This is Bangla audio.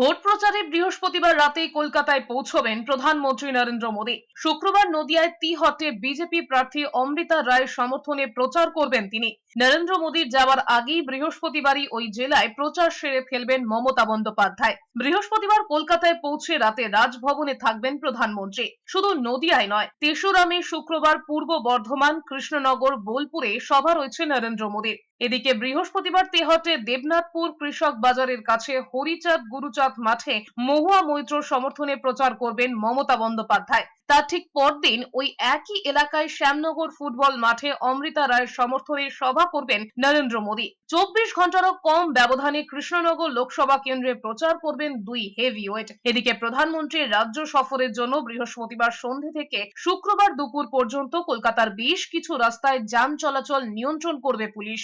ভোট প্রচারে বৃহস্পতিবার রাতেই কলকাতায় পৌঁছবেন প্রধানমন্ত্রী নরেন্দ্র মোদী। শুক্রবার নদিয়ায় তিহটে বিজেপি প্রার্থী অমৃতা রায়ের সমর্থনে প্রচার করবেন তিনি। নরেন্দ্র মোদীর যাওয়ার আগেই বৃহস্পতিবারই ওই জেলায় প্রচার সেরে ফেলবেন মমতা বন্দ্যোপাধ্যায়। বৃহস্পতিবার কলকাতায় পৌঁছে রাতে রাজভবনে থাকবেন প্রধানমন্ত্রী। শুধু নদিয়ায় নয়, ৩রা মে শুক্রবার পূর্ব বর্ধমান, কৃষ্ণনগর, বোলপুরে সভা রয়েছে নরেন্দ্র মোদীর। এদিকে বৃহস্পতিবার তেহট্টে দেবনাথপুর কৃষক বাজারের কাছে হরিচাঁদ গুরুচাঁদ মাঠে মহুয়া মৈত্রর সমর্থনে প্রচার করবেন মমতা বন্দ্যোপাধ্যায়। তার ঠিক পরদিন ওই একই এলাকায় শ্যামনগর ফুটবল মাঠে অমৃতা রায়ের সমর্থনে সভা করবেন নরেন্দ্র মোদী। ২৪ ঘন্টারও কম ব্যবধানে কৃষ্ণনগর লোকসভা কেন্দ্রে প্রচার করবেন দুই হেভিওয়েট। এদিকে প্রধানমন্ত্রীর রাজ্য সফরের জন্য বৃহস্পতিবার সন্ধে থেকে শুক্রবার দুপুর পর্যন্ত কলকাতার বেশ কিছু রাস্তায় যান চলাচল নিয়ন্ত্রণ করবে পুলিশ।